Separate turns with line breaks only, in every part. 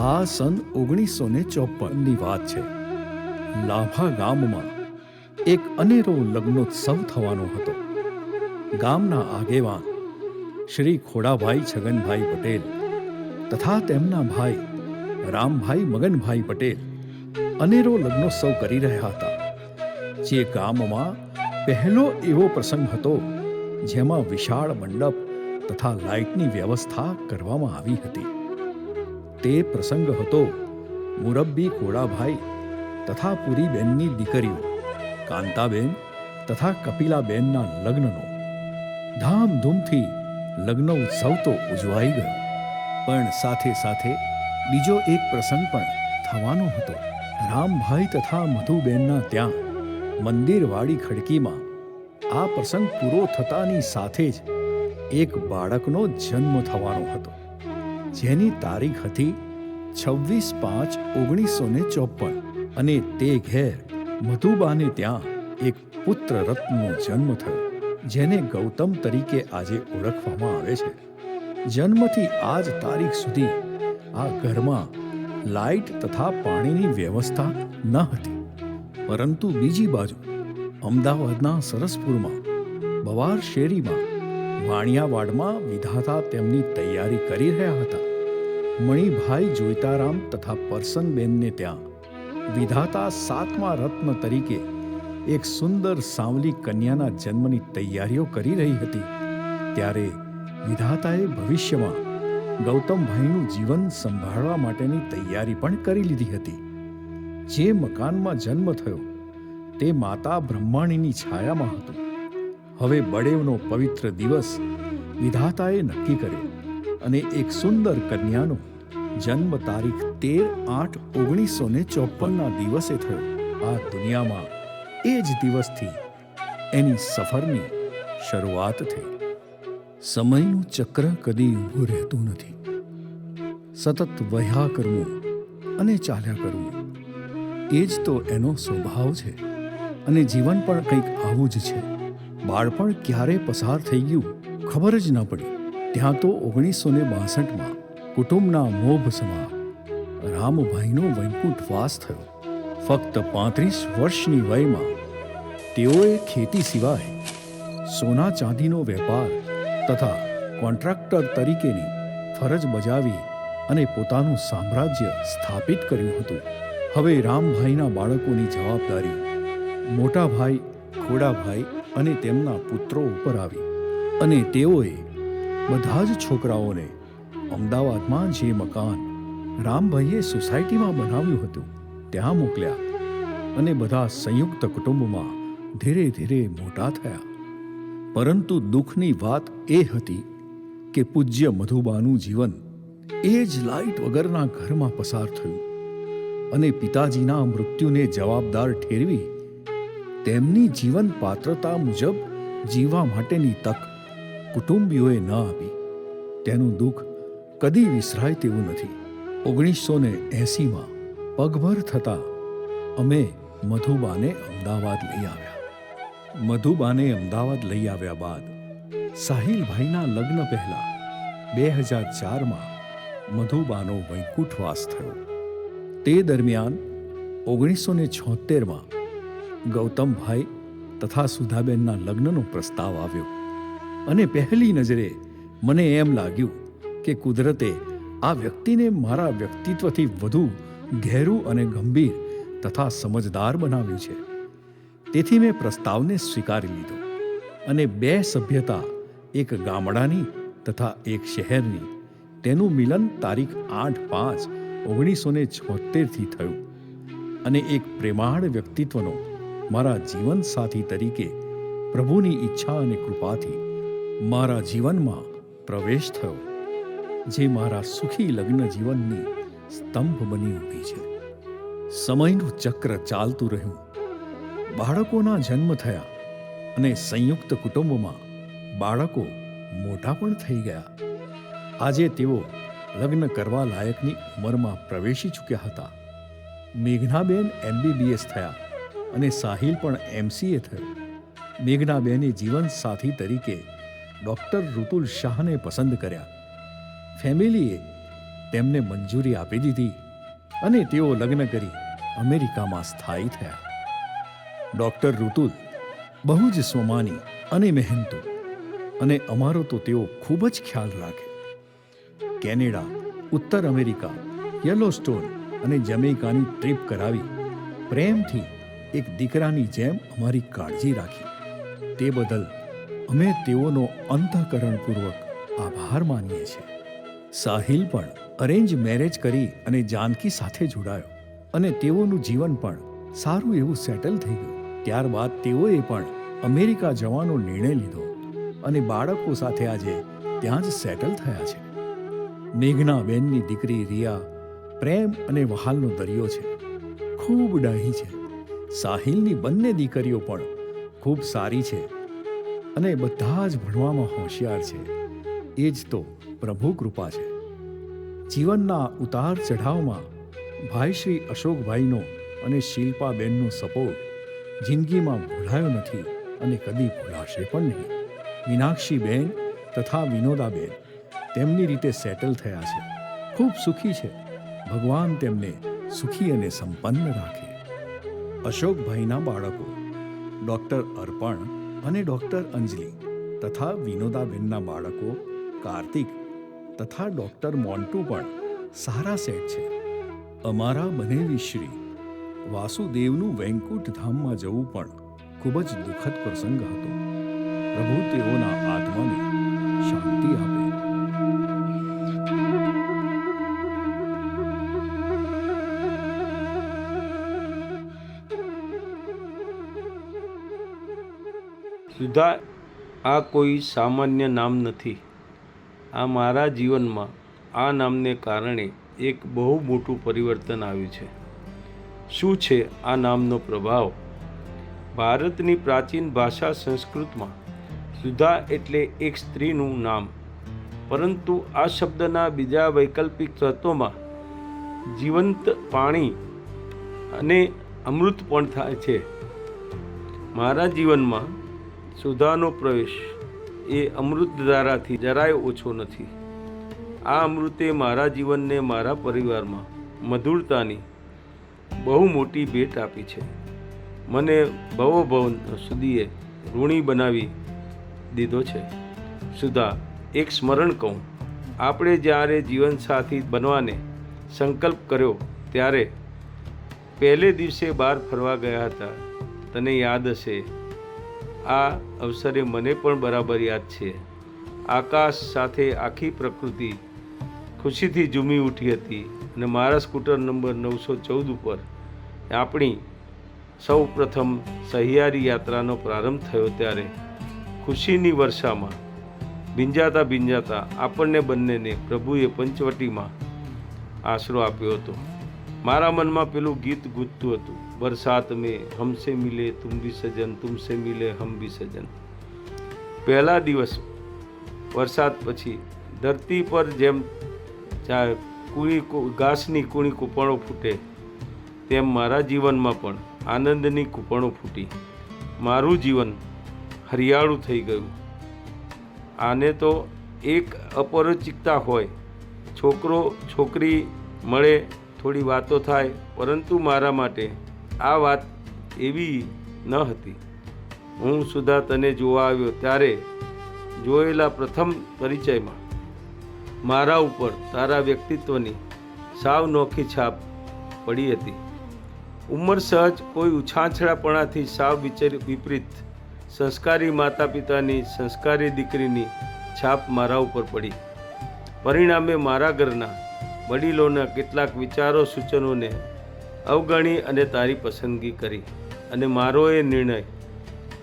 આ સન 1954ની વાત છે. લાભા ગામમાં એક અનેરો લગ્નોત્સવ થવાનો હતો. ગામના આગેવાન શ્રી ખોડાભાઈ છગનભાઈ પટેલ તથા તેમના ભાઈ રામભાઈ મગનભાઈ પટેલ અનેરો લગ્નોત્સવ કરી રહ્યા હતા. જે ગામમાં પહેલો એવો પ્રસંગ હતો જેમાં વિશાળ મંડપ તથા લાઇટની વ્યવસ્થા કરવામાં આવી હતી. તે પ્રસંગ હતો મુરબ્બી ખોડાભાઈ તથા પુરીબેનની દીકરીઓ કાંતાબેન તથા કપિલાબેનના લગ્નનો. ધામધૂમથી લગ્ન ઉત્સવ તો ઉજવાઈ ગયો, પણ સાથે સાથે બીજો એક પ્રસંગ પણ થવાનો હતો. રામભાઈ તથા મધુબેનના ત્યાં મંદિરવાળી ખડકીમાં આ પ્રસંગ પૂરો થતાની સાથે જ એક બાળકનો જન્મ થવાનો હતો, જેની તારીખ હતી 26/5/1954 અને તે ઘેર મધુબાને ત્યાં એક પુત્ર રત્નનો જન્મ થયો, જેને ગૌતમ તરીકે આજે ઓળખવામાં આવે છે. જન્મથી આજ તારીખ સુધી આ ઘરમાં લાઇટ તથા પાણીની વ્યવસ્થા ન હતી. પરંતુ બીજી બાજુ અમદાવાદના સરસપુરમાં બવાર શેરીમાં વાણિયાવાડમાં વિધાતા તેમની તૈયારી કરી રહ્યા હતા. મણિભાઈ જોઈતારામ તથા પરસનબેનને ત્યાં વિધાતા 7મા રત્ન તરીકે એક સુંદર સાવલી કન્યાના જન્મની તૈયારીઓ કરી રહી હતી. ત્યારે વિધાતાએ ભવિષ્યમાં ગૌતમભાઈનું જીવન સંભાળવા માટેની તૈયારી પણ કરી લીધી હતી. જે મકાનમાં જન્મ થયો તે માતા બ્રહ્માણીની છાયામાં હતું. હવે બળેવનો પવિત્ર દિવસ વિધાતાએ નક્કી કર્યો અને એક સુંદર કન્યાનો જન્મ તારીખ 13/8/1954ના દિવસે થયો. આ દુનિયામાં એ જ દિવસથી એની સફરની શરૂઆત થઈ. સમયનું ચક્ર કદી ઊભું રહેતું નથી. સતત વહ્યા કરવું અને ચાલ્યા કરવું એ જ તો એનો સ્વભાવ છે. અને જીવન પણ કંઈક આવું જ છે. બાળપણ ક્યારે પસાર થઈ ગયું ખબર જ ન પડી. ત્યાં તો 1962માં કુટુંબના મોભ સમા રામભાઈનો વૈકુંઠવાસ થયો. ફક્ત 35 વર્ષની વયમાં તેઓએ ખેતી સિવાય સોના ચાંદીનો વેપાર તથા કોન્ટ્રાક્ટર તરીકેની ફરજ બજાવી અને પોતાનું સામ્રાજ્ય સ્થાપિત કર્યું હતું. હવે રામભાઈના બાળકોની જવાબદારી મોટા ભાઈ ખોડાભાઈ અને તેમના પુત્રો ઉપર આવી અને તેઓએ બધા જ છોકરાઓને અમદાવાદમાં જે મકાન રામભાઈએ સોસાયટીમાં બનાવ્યું હતું ત્યાં મોકલ્યા અને બધા સંયુક્ત કુટુંબમાં ધીરે ધીરે મોટા થયા. પરંતુ દુઃખની વાત એ હતી કે પૂજ્ય મધુબાનું જીવન એ જ લાઇટ વગરના ઘરમાં પસાર થયું અને પિતાજીના મૃત્યુને જવાબદાર ઠેરવી તેમની જીવન પાત્રતા મુજબ જીવવા માટેની તક કુટુંબીઓએ ન આપી. તેનું દુઃખ કદી વિસરાય તેવું નથી. 1980માં પગભર થતા અમે મધુબાને અમદાવાદ લઈ આવ્યા. મધુબાને અમદાવાદ લઈ આવ્યા બાદ સાહિલભાઈના લગ્ન પહેલા 2004માં મધુબાનો વૈકુંઠવાસ થયો. તે દરમિયાન 1976માં ગૌતમભાઈ તથા સુધાબેનના લગ્નનો પ્રસ્તાવ આવ્યો અને પહેલી નજરે મને એમ લાગ્યું કે કુદરતે આ વ્યક્તિને મારા વ્યક્તિત્વથી વધુ ઘેરું અને ગંભીર તથા સમજદાર બનાવ્યું છે. તેથી મેં પ્રસ્તાવને સ્વીકારી લીધો અને 2 સભ્યતા, એક ગામડાની તથા એક શહેરની, તેનું મિલન તારીખ 8/5/1976થી થયું અને એક પ્રેમાળ વ્યક્તિત્વનો મારા જીવન સાથી તરીકે પ્રભુની ઈચ્છા અને કૃપાથી મારા જીવનમાં પ્રવેશ થયો, જે મારા સુખી લગ્ન જીવનની સ્તંભ બની ઊભી છે. સમયનું ચક્ર ચાલતું રહ્યું. બાળકોના જન્મ થયા અને સંયુક્ત કુટુંબમાં બાળકો મોટા પણ થઈ ગયા. આજે તેઓ લગ્ન કરવા લાયકની ઉંમરમાં પ્રવેશી ચૂક્યા હતા. મેઘનાબેન MBBS થયા અને સાહિલ પણ MCA થયો. મેઘનાબેને જીવન સાથી તરીકે ડૉક્ટર ઋતુલ શાહને પસંદ કર્યા. ફેમિલીએ તેમને મંજૂરી આપી દીધી અને તેઓ લગ્ન કરી અમેરિકામાં સ્થાયી થયા. ડૉક્ટર ઋતુલ બહુ જ સ્વમાની અને મહેનતુ, અને અમારો તો તેઓ ખૂબ જ ખ્યાલ રાખે. કેનેડા, ઉત્તર અમેરિકા, યલોસ્ટોન અને જમૈકાની ટ્રીપ કરાવી પ્રેમથી એક દીકરાની જેમ અમારી કાળજી રાખી. તે બદલ અમે તેઓનો અંતઃકરણપૂર્વક આભાર માનીએ છીએ. સાહિલ પણ અરેન્જ મેરેજ કરી અને જાનકી સાથે જોડાયો, અને તેઓનું જીવન પણ સારું એવું સેટલ થઈ ગયું. ત્યારબાદ તેઓએ પણ અમેરિકા જવાનો નિર્ણય લીધો અને બાળકો સાથે આજે ત્યાં જ સેટલ થયા છે. મેઘનાબેનની દીકરી રિયા પ્રેમ અને વહાલનો દરિયો છે, ખૂબ ડાહી છે. સાહિલની બંને દીકરીઓ પણ ખૂબ સારી છે અને બધા જ ભણવામાં હોશિયાર છે. એ જ તો પ્રભુ કૃપા છે. જીવનના ઉતાર ચઢાવમાં ભાઈ શ્રી અશોકભાઈનો અને શિલ્પાબેનનો સપોર્ટ જિંદગીમાં ભૂલાયો નથી અને કદી ભૂલાશે પણ નહીં. મીનાક્ષીબેન તથા વિનોદાબેન તેમની રીતે સેટલ થયા છે, ખૂબ સુખી છે. ભગવાન તેમને સુખી અને સંપન્ન રાખે. અશોકભાઈના બાળકો ડૉક્ટર અર્પણ અને ડૉક્ટર અંજલિ તથા વિનોદાબેનના બાળકો કાર્તિક તથા ડૉક્ટર મોન્ટુ પણ સારા સેટ છે. અમારા બનેવી શ્રી વાસુદેવનું વૈકુંઠ ધામમાં જવું પણ ખૂબ જ દુઃખદ પ્રસંગ હતો. પ્રભુ તેઓના આત્માને શાંતિ આપે.
સુધા આ કોઈ સામાન્ય નામ નથી. આ મારા જીવનમાં આ નામને કારણે એક બહુ મોટું પરિવર્તન આવ્યું છે. શું છે આ નામનો પ્રભાવ? ભારતની પ્રાચીન ભાષા સંસ્કૃતમાં સુધા એટલે એક સ્ત્રીનું નામ, પરંતુ આ શબ્દના બીજા વૈકલ્પિક તત્વોમાં જીવંત પાણી અને અમૃત પણ થાય છે. મારા જીવનમાં સુધાનો પ્રવેશ એ અમૃત ધારાથી જરાય ઓછો નથી. આ અમૃતે મારા જીવનને મારા પરિવારમાં મધુરતાની બહુ મોટી ભેટ આપી છે. મને ભવોભવ સુધીએ ઋણી બનાવી દીધો છે. સુધા, એક સ્મરણ કહું, આપણે જ્યારે જીવનસાથી બનવાને સંકલ્પ કર્યો ત્યારે પહેલે દિવસે બહાર ફરવા ગયા હતા. તને યાદ હશે. આ અવસરે મને પણ બરાબર યાદ છે. આકાશ સાથે આખી પ્રકૃતિ ખુશીથી ઝૂમી ઉઠી હતી અને મારા સ્કૂટર નંબર 914 ઉપર આપણી સૌ પ્રથમ સહિયારી યાત્રાનો પ્રારંભ થયો ત્યારે ખુશીની વર્ષામાં ભીંજાતા ભીંજાતા આપણને બંનેને પ્રભુએ પંચવટીમાં આશરો આપ્યો હતો. મારા મનમાં પેલું ગીત ગૂંજતું હતું, બરસાત મેં હમસે મિલે તુમ ભી સજન, તુમસે મિલે હમ ભી સજન. પહેલા દિવસ વરસાદ પછી ધરતી પર જેમ ઘાસની કૂણી કૂપણો ફૂટે તેમ મારા જીવનમાં પણ આનંદની કૂપણો ફૂટી. મારું જીવન હરિયાળું થઈ ગયું. આને તો એક અપરિચિતતા હોય, છોકરો છોકરી મળે, થોડી વાતો થાય, પરંતુ મારા માટે આ વાત એવી ન હતી. હું સુધા તને જોવા આવ્યો ત્યારે જોયેલા પ્રથમ પરિચયમાં મારા ઉપર તારા વ્યક્તિત્વની સાવ નોખી છાપ પડી હતી. ઉંમર સહજ કોઈ ઉછાંછળાપણાથી સાવ વિપરીત સંસ્કારી માતા પિતાની સંસ્કારી દીકરીની છાપ મારા ઉપર પડી. પરિણામે મારા ઘરના વડીલોના કેટલાક વિચારો સૂચનોને અવગણી અને તારી પસંદગી કરી, અને મારો એ નિર્ણય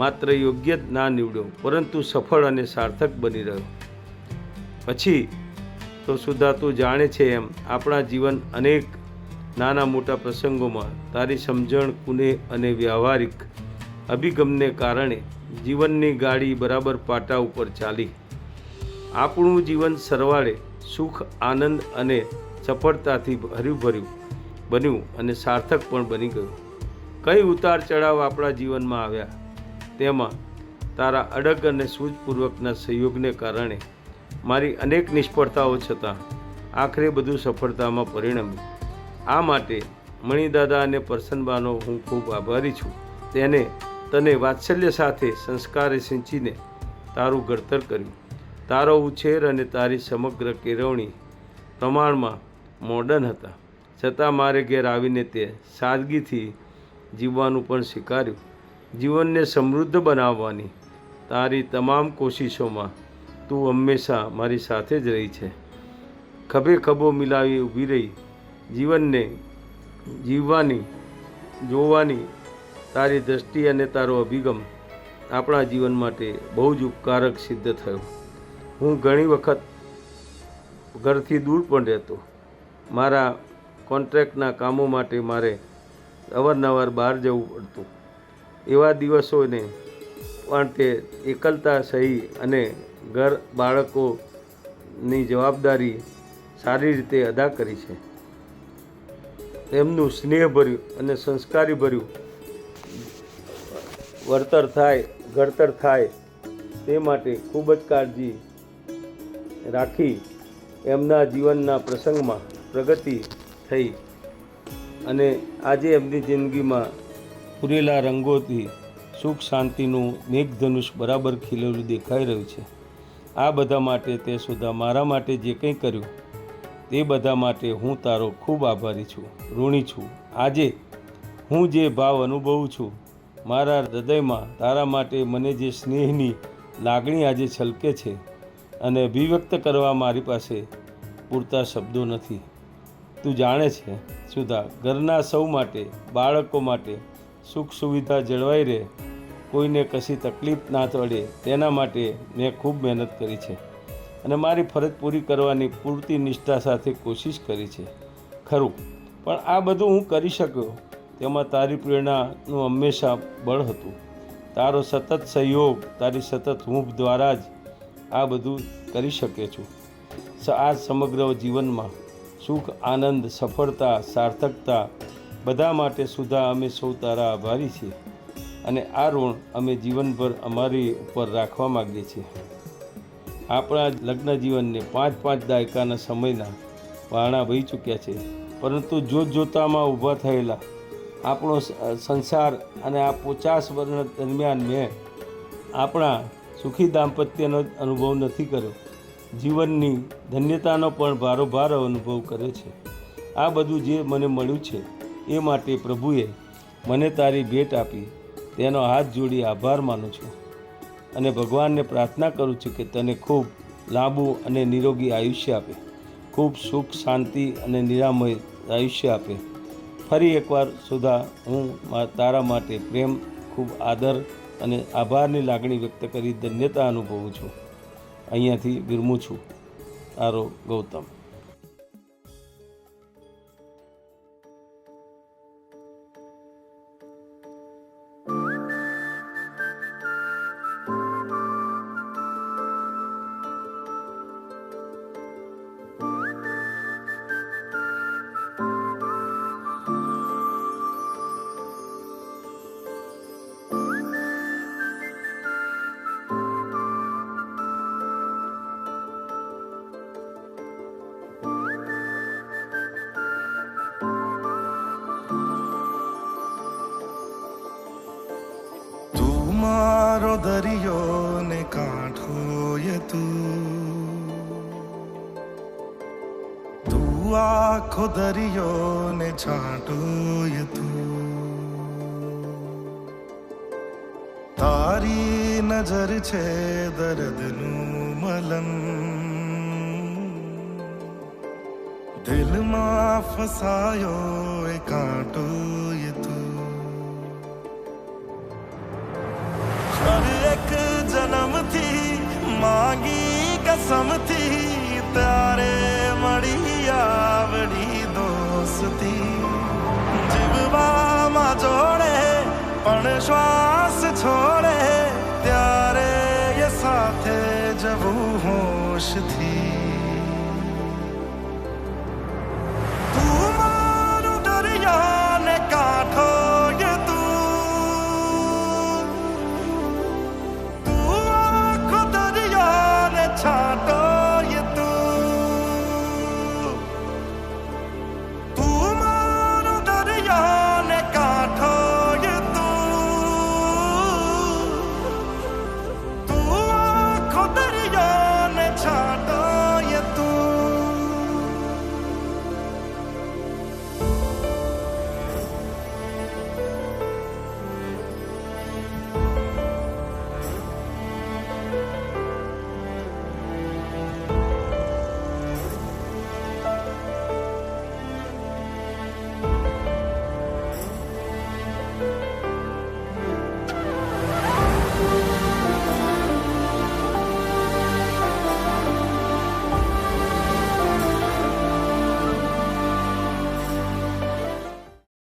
માત્ર યોગ્ય જ ના નીવડ્યો, પરંતુ સફળ અને સાર્થક બની રહ્યો. પછી તો સુધા તું જાણે છે એમ આપણા જીવન અનેક નાના મોટા પ્રસંગોમાં તારી સમજણ, કુને અને વ્યવહારિક અભિગમને કારણે જીવનની ગાડી બરાબર પાટા ઉપર ચાલી. આપણું જીવન સરવાળે સુખ, આનંદ અને સફળતાથી હર્યુંભર્યું બન્યું અને સાર્થક પણ બની ગયું. કઈ ઉતાર ચઢાવ આપણા જીવનમાં આવ્યા, તેમાં તારા અડગ અને સૂઝપૂર્વકના સહયોગને કારણે મારી અનેક નિષ્ફળતાઓ છતાં આખરે બધું સફળતામાં પરિણમ્યું. આ માટે મણિદાદા અને પરસનબાનો હું ખૂબ આભારી છું. તને વાત્સલ્ય સાથે સંસ્કારે સિંચીને તારું ઘડતર કર્યું. તારો ઉછેર અને તારી સમગ્ર કેળવણી પ્રમાણમાં મોડર્ન હતા, છતાં મારે ઘેર આવીને તે સાદગીથી જીવવાનું પણ સ્વીકાર્યું. જીવનને સમૃદ્ધ બનાવવાની તારી તમામ કોશિશોમાં તું હંમેશા મારી સાથે જ રહી છે. ખભે ખભો મિલાવી ઊભી રહી જીવનને જીવવાની જોવાની તારી દ્રષ્ટિ અને તારો અભિગમ આપણા જીવન માટે બહુ જ ઉપકારક સિદ્ધ થયો. હું ઘણી વખત ઘરથી દૂર પણ રહેતો. મારા કોન્ટ્રાક્ટના કામો માટે મારે અવારનવાર બહાર જવું પડતું. એવા દિવસોને પણ તે એકલતા સહી અને ઘર બાળકોની જવાબદારી સારી રીતે અદા કરી છે. તેમનું સ્નેહભર્યું અને સંસ્કારીભર્યું ઘડતર થાય તે માટે ખૂબ જ કાળજી રાખી એમના જીવનના પ્રસંગમાં પ્રગતિ થઈ અને આજે એમની જિંદગીમાં પૂરેલા રંગોથી સુખ શાંતિનું મેઘધનુષ બરાબર ખીલેલું દેખાઈ રહ્યું છે. આ બધા માટે તે સુધા મારા માટે જે કંઈ કર્યું તે બધા માટે હું તારો ખૂબ આભારી છું, ઋણી છું. આજે હું જે ભાવ અનુભવું છું મારા હૃદયમાં તારા માટે મને જે સ્નેહની લાગણી આજે છલકે છે અને અભિવ્યક્ત કરવા મારી પાસે પૂરતા શબ્દો નથી. તું જાણે છે સુધા, ઘરના સૌ માટે, બાળકો માટે સુખ સુવિધા જળવાઈ રહે, કોઈને કશી તકલીફ ના પડે તેના માટે મેં ખૂબ મહેનત કરી છે અને મારી ફરજ પૂરી કરવાની પૂરતી નિષ્ઠા સાથે કોશિશ કરી છે. ખરું, પણ આ બધું હું કરી શક્યો તેમાં તારી પ્રેરણાનું હંમેશા બળ હતું. તારો સતત સહયોગ, તારી સતત હૂંફ દ્વારા જ આ બધું કરી શકે છું. આ સમગ્ર જીવનમાં સુખ, આનંદ, સફળતા, સાર્થકતા બધા માટે સુધા અમે સૌ તારા આભારી છીએ અને આ ઋણ અમે જીવનભર અમારી ઉપર રાખવા માગીએ છીએ. આપણા લગ્ન જીવનને 5 દાયકાના સમયના વારણા વહી ચૂક્યા છે, પરંતુ જોતજોતામાં ઊભા થયેલા આપણો સંસાર અને આ 50 વર્ષ દરમિયાન મેં આપણા સુખી દાંપત્યનો અનુભવ નથી કર્યો. જીવનની ધન્યતાનો પણ ભારોભાર અનુભવ કર્યો છે. આ બધું જે મને મળ્યું છે એ માટે પ્રભુએ મને તારી ભેટ આપી તેનો હાથ જોડી આભાર માનું છું અને ભગવાનને પ્રાર્થના કરું છું કે તને ખૂબ લાંબુ અને નિરોગી આયુષ્ય આપે, ખૂબ સુખ, શાંતિ અને નિરામય આયુષ્ય આપે. ફરી એકવાર સુધા હું તારા માટે પ્રેમ, ખૂબ આદર અને આભારની લાગણી વ્યક્ત કરી ધન્યતા અનુભવું છું. અહીંયાથી વિરમું છું. તારો ગૌતમ.
મારો દરિયો ને કાંઠો ય તું આખો દરિયો ને છાંટો ય તું. તારી નજર છે દર્દનું મલમ, દિલમાં ફસાયો એ કાંટો ય તું. એક જન્મથી માંગી કસમથી